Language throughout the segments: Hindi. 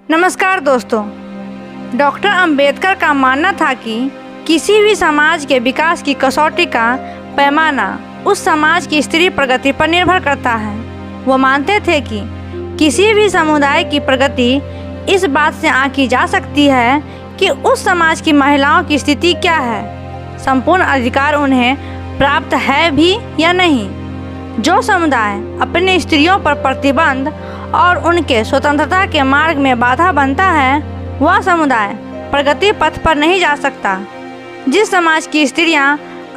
नमस्कार दोस्तों। डॉक्टर अंबेडकर का मानना था कि किसी भी समाज के विकास की कसौटी का पैमाना उस समाज की स्त्री प्रगति पर निर्भर करता है। वो मानते थे कि किसी भी समुदाय की प्रगति इस बात से आंकी जा सकती है कि उस समाज की महिलाओं की स्थिति क्या है, संपूर्ण अधिकार उन्हें प्राप्त है भी या नहीं। जो समुदाय अपने स्त्रियों पर प्रतिबंध और उनके स्वतंत्रता के मार्ग में बाधा बनता है, वह समुदाय प्रगति पथ पर नहीं जा सकता। जिस समाज की स्त्रियां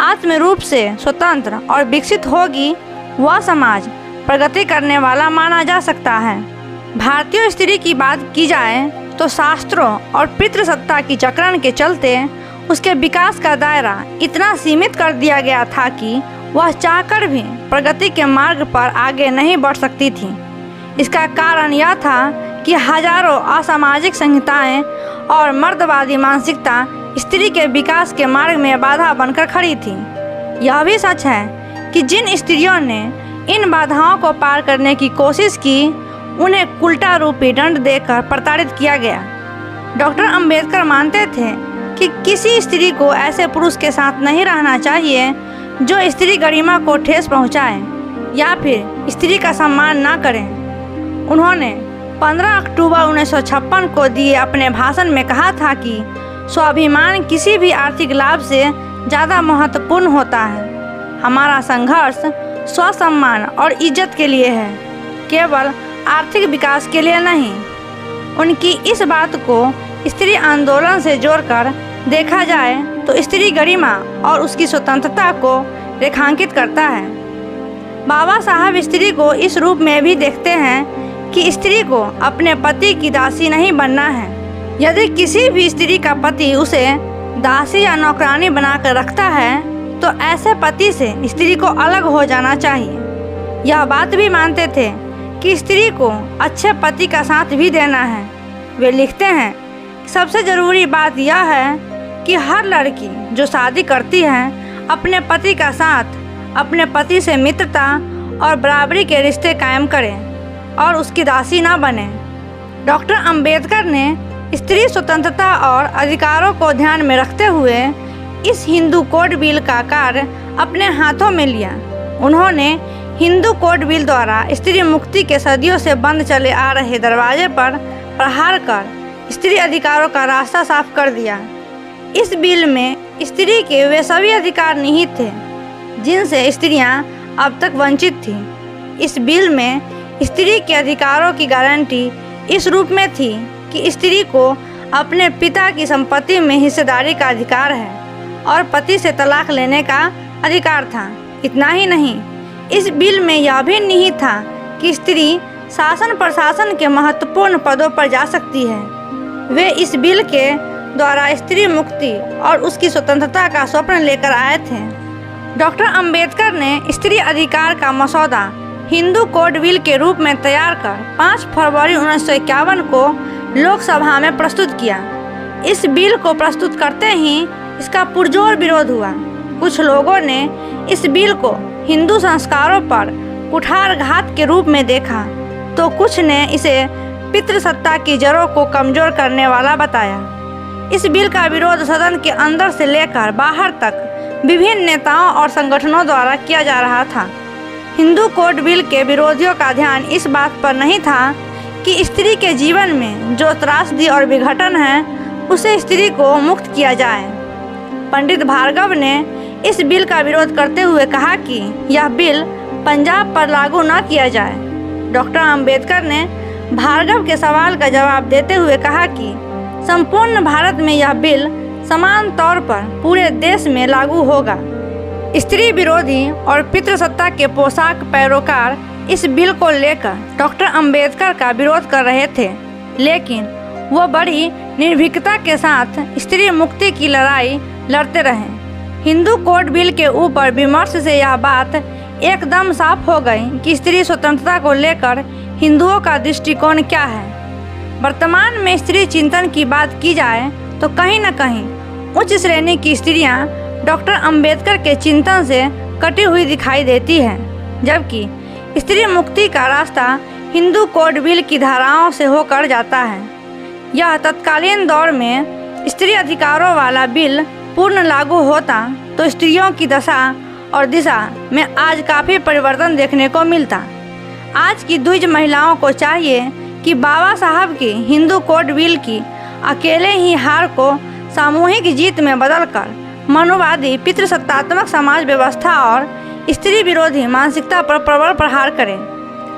आत्म रूप से स्वतंत्र और विकसित होगी, वह समाज प्रगति करने वाला माना जा सकता है। भारतीय स्त्री की बात की जाए तो शास्त्रों और पितृसत्ता की जकड़न के चलते उसके विकास का दायरा इतना सीमित कर दिया गया था कि वह चाहकर भी प्रगति के मार्ग पर आगे नहीं बढ़ सकती थी। इसका कारण यह था कि हजारों असामाजिक संहिताएं और मर्दवादी मानसिकता स्त्री के विकास के मार्ग में बाधा बनकर खड़ी थी। यह भी सच है कि जिन स्त्रियों ने इन बाधाओं को पार करने की कोशिश की, उन्हें कुल्टा रूपी दंड देकर प्रताड़ित किया गया। डॉक्टर अंबेडकर मानते थे कि किसी स्त्री को ऐसे पुरुष के साथ नहीं रहना चाहिए जो स्त्री गरिमा को ठेस पहुंचाए या फिर स्त्री का सम्मान ना करें। उन्होंने 15 अक्टूबर 1956 को दिए अपने भाषण में कहा था कि स्वाभिमान किसी भी आर्थिक लाभ से ज़्यादा महत्वपूर्ण होता है। हमारा संघर्ष स्वसम्मान और इज्जत के लिए है, केवल आर्थिक विकास के लिए नहीं। उनकी इस बात को स्त्री आंदोलन से जोड़कर देखा जाए तो स्त्री गरिमा और उसकी स्वतंत्रता को रेखांकित करता है। बाबा साहब स्त्री को इस रूप में भी देखते हैं कि स्त्री को अपने पति की दासी नहीं बनना है। यदि किसी भी स्त्री का पति उसे दासी या नौकरानी बनाकर रखता है तो ऐसे पति से स्त्री को अलग हो जाना चाहिए। यह बात भी मानते थे कि स्त्री को अच्छे पति का साथ भी देना है। वे लिखते हैं, सबसे ज़रूरी बात यह है कि हर लड़की जो शादी करती है अपने पति का साथ, अपने पति से मित्रता और बराबरी के रिश्ते कायम करे और उसकी दासी ना बने। डॉक्टर अंबेडकर ने स्त्री स्वतंत्रता और अधिकारों को ध्यान में रखते हुए इस हिंदू कोड बिल का कार्य अपने हाथों में लिया। उन्होंने हिंदू कोड बिल द्वारा स्त्री मुक्ति के सदियों से बंद चले आ रहे दरवाजे पर प्रहार कर स्त्री अधिकारों का रास्ता साफ कर दिया। इस बिल में स्त्री के वे सभी अधिकार निहित थे जिनसे स्त्रियां अब तक वंचित थीं। इस बिल में स्त्री के अधिकारों की गारंटी इस रूप में थी कि स्त्री को अपने पिता की संपत्ति में हिस्सेदारी का अधिकार है और पति से तलाक लेने का अधिकार था। इतना ही नहीं, इस बिल में यह भी निहित था कि स्त्री शासन प्रशासन के महत्वपूर्ण पदों पर जा सकती है। वे इस बिल के द्वारा स्त्री मुक्ति और उसकी स्वतंत्रता का स्वप्न लेकर आए थे। डॉक्टर अंबेडकर ने स्त्री अधिकार का मसौदा हिंदू कोड बिल के रूप में तैयार कर 5 फरवरी 1951 को लोकसभा में प्रस्तुत किया। इस बिल को प्रस्तुत करते ही इसका पुरजोर विरोध हुआ। कुछ लोगों ने इस बिल को हिंदू संस्कारों पर कुठारघात के रूप में देखा तो कुछ ने इसे पितृसत्ता की जड़ों को कमजोर करने वाला बताया। इस बिल का विरोध सदन के अंदर से लेकर बाहर तक विभिन्न नेताओं और संगठनों द्वारा किया जा रहा था। हिंदू कोड बिल के विरोधियों का ध्यान इस बात पर नहीं था कि स्त्री के जीवन में जो त्रासदी और विघटन है उसे स्त्री को मुक्त किया जाए। पंडित भार्गव ने इस बिल का विरोध करते हुए कहा कि यह बिल पंजाब पर लागू न किया जाए। डॉक्टर अंबेडकर ने भार्गव के सवाल का जवाब देते हुए कहा कि संपूर्ण भारत में यह बिल समान तौर पर पूरे देश में लागू होगा। स्त्री विरोधी और पितृसत्ता के पोशाक पैरोकार इस बिल को लेकर डॉक्टर अंबेडकर का विरोध कर रहे थे, लेकिन वो बड़ी निर्भीकता के साथ स्त्री मुक्ति की लड़ाई लड़ते रहे। हिंदू कोड बिल के ऊपर विमर्श से यह बात एकदम साफ हो गई कि स्त्री स्वतंत्रता को लेकर हिंदुओं का दृष्टिकोण क्या है। वर्तमान में स्त्री चिंतन की बात की जाए तो कहीं न कहीं उच्च श्रेणी की स्त्रियां डॉक्टर अंबेडकर के चिंतन से कटी हुई दिखाई देती हैं, जबकि स्त्री मुक्ति का रास्ता हिंदू कोड बिल की धाराओं से होकर जाता है। यह तत्कालीन दौर में स्त्री अधिकारों वाला बिल पूर्ण लागू होता तो स्त्रियों की दशा और दिशा में आज काफ़ी परिवर्तन देखने को मिलता। आज की द्विज महिलाओं को चाहिए कि बाबा साहब की हिंदू कोड बिल की अकेले ही हार को सामूहिक जीत में बदलकर मनुवादी पितृसत्तात्मक समाज व्यवस्था और स्त्री विरोधी मानसिकता पर प्रबल प्रहार करें।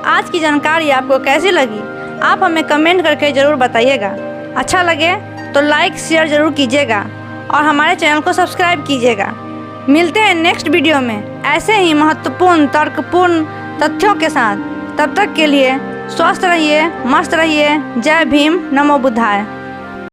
आज की जानकारी आपको कैसी लगी, आप हमें कमेंट करके ज़रूर बताइएगा। अच्छा लगे तो लाइक शेयर ज़रूर कीजिएगा और हमारे चैनल को सब्सक्राइब कीजिएगा। मिलते हैं नेक्स्ट वीडियो में ऐसे ही महत्वपूर्ण तर्कपूर्ण तथ्यों के साथ। तब तक के लिए स्वस्थ रहिए, मस्त रहिए। जय भीम, नमो बुद्धाय।